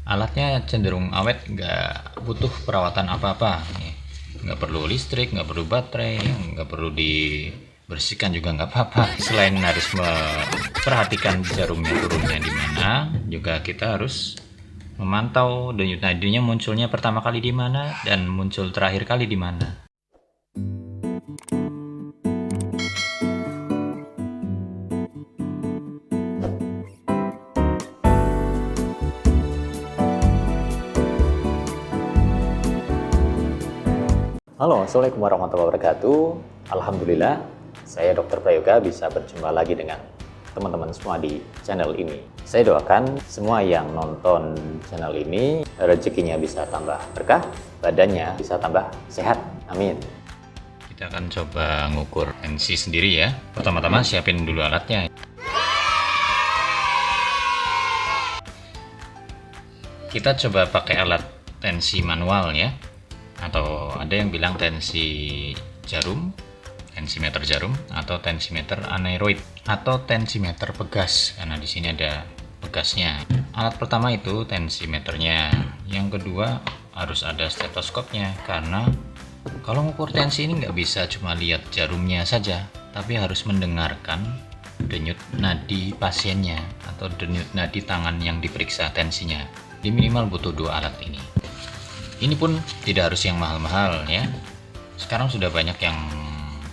Alatnya cenderung awet, nggak butuh perawatan apa-apa. Nggak perlu listrik, nggak perlu baterai, nggak perlu dibersihkan juga nggak apa-apa. Selain harus memperhatikan jarumnya turunnya di mana, juga kita harus memantau denyut nadinya munculnya pertama kali di mana dan muncul terakhir kali di mana. Halo, Assalamualaikum warahmatullahi wabarakatuh. Alhamdulillah, saya Dr. Prayoga bisa berjumpa lagi dengan teman-teman semua di channel ini. Saya doakan semua yang nonton channel ini rezekinya bisa tambah berkah, badannya bisa tambah sehat. Amin. Kita akan coba ngukur tensi sendiri ya. Pertama-tama siapin dulu alatnya. Kita coba pakai alat tensi manual ya. Atau ada yang bilang tensi jarum, tensimeter jarum, atau tensimeter aneroid, atau tensimeter pegas karena di sini ada pegasnya. Alat pertama itu tensimeternya, yang kedua harus ada stetoskopnya karena kalau ngukur tensi ini nggak bisa cuma lihat jarumnya saja, tapi harus mendengarkan denyut nadi pasiennya atau denyut nadi tangan yang diperiksa tensinya. Di minimal butuh dua alat ini. Ini pun tidak harus yang mahal-mahal ya. Sekarang sudah banyak yang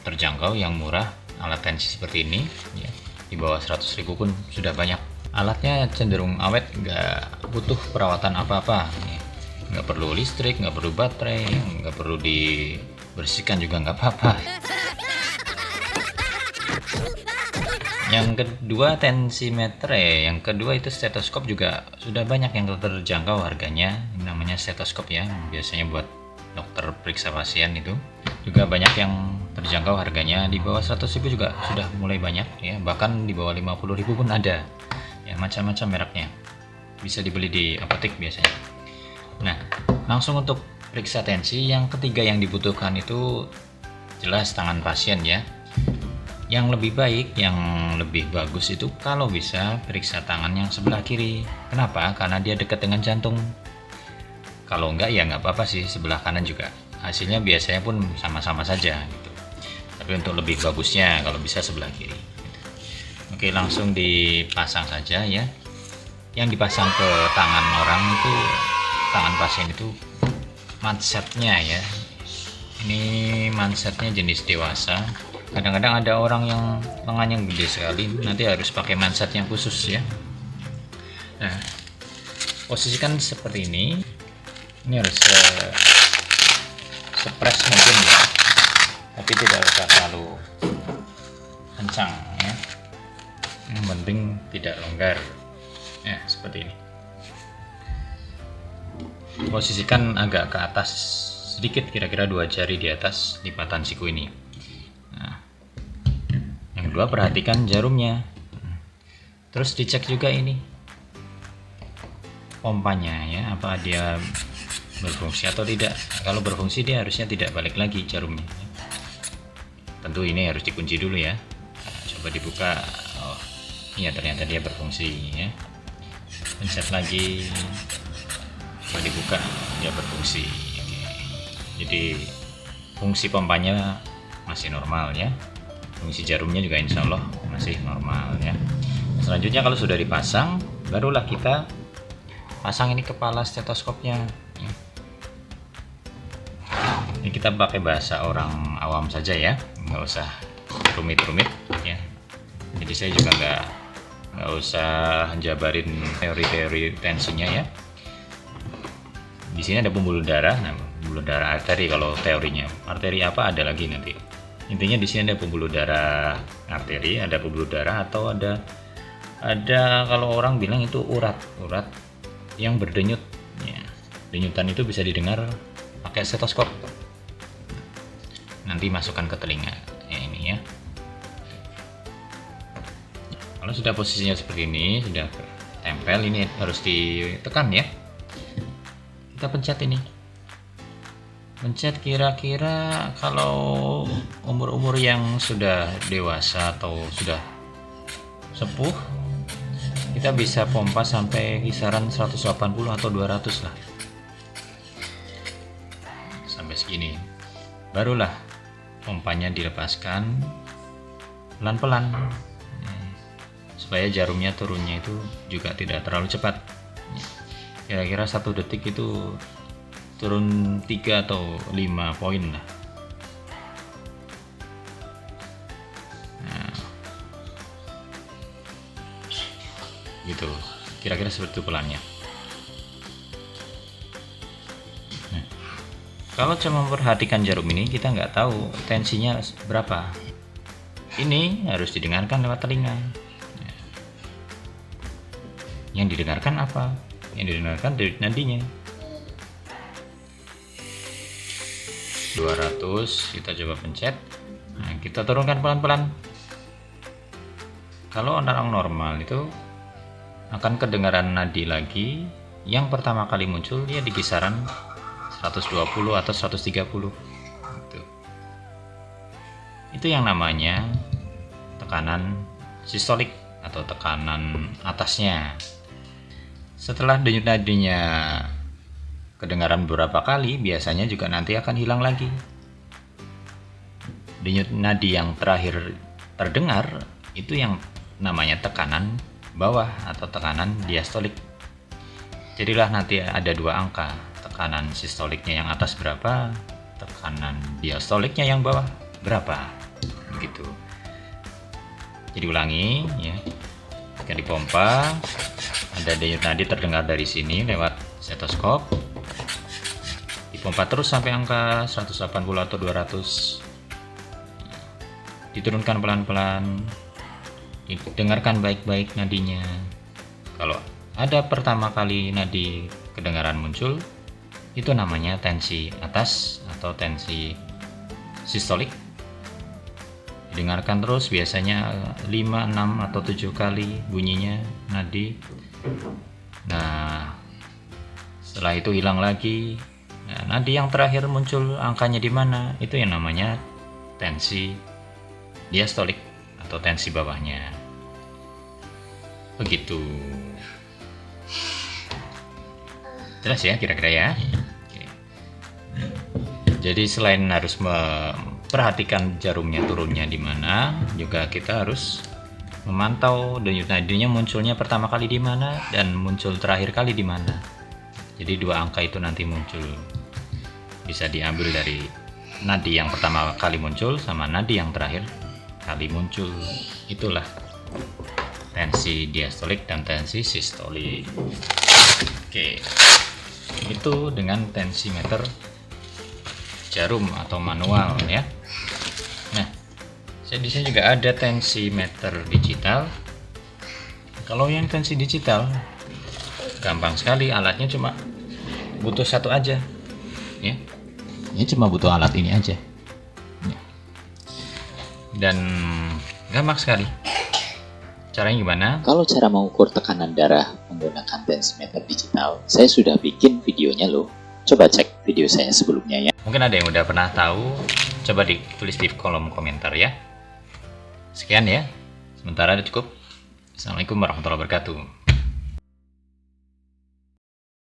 terjangkau, yang murah alat tensi seperti ini ya. Di bawah 100.000 pun sudah banyak. Alatnya cenderung awet, nggak butuh perawatan apa-apa ya. Nggak perlu listrik, nggak perlu baterai, nggak perlu dibersihkan juga nggak apa-apa. Yang kedua tensimeter ya, yang kedua itu stetoskop juga sudah banyak yang terjangkau harganya. Ini namanya stetoskop ya, biasanya buat dokter periksa pasien itu juga banyak yang terjangkau harganya. Di bawah 100.000 juga sudah mulai banyak ya, bahkan di bawah 50.000 pun ada ya, macam-macam mereknya, bisa dibeli di apotek biasanya. Nah, langsung untuk periksa tensi, yang ketiga yang dibutuhkan itu jelas tangan pasien ya. Yang lebih baik, yang lebih bagus itu kalau bisa periksa tangan yang sebelah kiri. Kenapa? Karena dia dekat dengan jantung. Kalau enggak ya nggak apa-apa sih, sebelah kanan juga. Hasilnya biasanya pun sama-sama saja gitu. Tapi untuk lebih bagusnya kalau bisa sebelah kiri. Oke, langsung dipasang saja ya. Yang dipasang ke tangan orang itu, tangan pasien itu mansetnya ya. Ini mansetnya jenis dewasa. Kadang-kadang ada orang yang lengannya gede sekali, nanti harus pakai manset yang khusus ya. Nah, posisikan seperti ini. Ini harus sepres mungkin ya, tapi tidak usah terlalu kencang ya. Yang penting tidak longgar. Ya, seperti ini. Posisikan agak ke atas sedikit, kira-kira 2 jari di atas lipatan siku ini. Kedua, perhatikan jarumnya. Terus dicek juga ini pompanya ya, apa dia berfungsi atau tidak. Kalau berfungsi dia harusnya tidak balik lagi jarumnya. Tentu ini harus dikunci dulu ya. Coba dibuka. Oh iya, ternyata dia berfungsi ya. Pencet lagi. Coba dibuka, dia berfungsi. Jadi fungsi pompanya masih normal ya. Fungsi jarumnya juga insya Allah masih normal ya. Selanjutnya kalau sudah dipasang, barulah kita pasang ini kepala stetoskopnya ya. Ini kita pakai bahasa orang awam saja ya, nggak usah rumit-rumit ya. Jadi saya juga nggak usah jabarin teori-teori tensinya ya. Di sini ada pembuluh darah, nah pembuluh darah arteri kalau teorinya. Arteri apa ada lagi nanti. Intinya di sini ada pembuluh darah arteri, ada pembuluh darah, atau ada kalau orang bilang itu urat yang berdenyut ya. Denyutan itu bisa didengar pakai stetoskop. Nanti masukkan ke telinga ya, ini ya. Kalau sudah posisinya seperti ini, sudah tempel, ini harus ditekan ya. Kita pencet ini. Pencet kira-kira kalau umur-umur yang sudah dewasa atau sudah sepuh, kita kita bisa pompa sampai kisaran 180 atau 200 lah, sampai segini. Barulah pompanya dilepaskan pelan-pelan supaya jarumnya turunnya itu juga tidak terlalu cepat. Kira-kira 1 detik itu turun 3 atau 5 poin lah. Gitu, kira-kira seperti itu pelannya. Kalau cuma memperhatikan jarum ini, kita nggak tahu tensinya berapa. Ini harus didengarkan lewat telinga. Yang didengarkan apa? Yang didengarkan denyut nadinya. 200, kita coba pencet. Nah, kita turunkan pelan-pelan. Kalau orang normal itu akan kedengaran nadi lagi. Yang pertama kali muncul dia di kisaran 120 atau 130 gitu. Itu yang namanya tekanan sistolik atau tekanan atasnya. Setelah denyut nadinya kedengaran beberapa kali, biasanya juga nanti akan hilang lagi. Denyut nadi yang terakhir terdengar itu yang namanya tekanan bawah atau tekanan diastolik. Jadilah nanti ada 2 angka, tekanan sistoliknya yang atas berapa, tekanan diastoliknya yang bawah berapa, begitu. Jadi ulangi ya, jika dipompa ada denyut nadi terdengar dari sini lewat stetoskop, dipompa terus sampai angka 180 atau 200, diturunkan pelan-pelan, dengarkan baik-baik nadinya. Kalau ada pertama kali nadi kedengaran muncul, itu namanya tensi atas atau tensi sistolik. Didengarkan terus, biasanya 5, 6 atau 7 kali bunyinya nadi. Nah, setelah itu hilang lagi. Nah, nadi yang terakhir muncul angkanya di mana? Itu yang namanya tensi diastolik atau tensi bawahnya. Begitu. Jelas ya kira-kira ya. Oke. Jadi selain harus memperhatikan jarumnya turunnya di mana, juga kita harus memantau denyut nadinya munculnya pertama kali di mana dan muncul terakhir kali di mana. Jadi 2 angka itu nanti muncul, bisa diambil dari nadi yang pertama kali muncul sama nadi yang terakhir kali muncul. Itulah tensi diastolik dan tensi sistolik. Oke, itu dengan tensimeter jarum atau manual ya. Nah, di sini juga ada tensimeter digital. Kalau yang tensi digital gampang sekali, alatnya cuma butuh 1 aja ya. Ini cuma butuh alat ini aja ya. Dan gampang sekali. Caranya gimana? Kalau cara mengukur tekanan darah menggunakan tensimeter digital, saya sudah bikin videonya loh. Coba cek video saya sebelumnya ya. Mungkin ada yang udah pernah tahu, coba ditulis di kolom komentar ya. Sekian ya, sementara cukup. Assalamualaikum warahmatullahi wabarakatuh.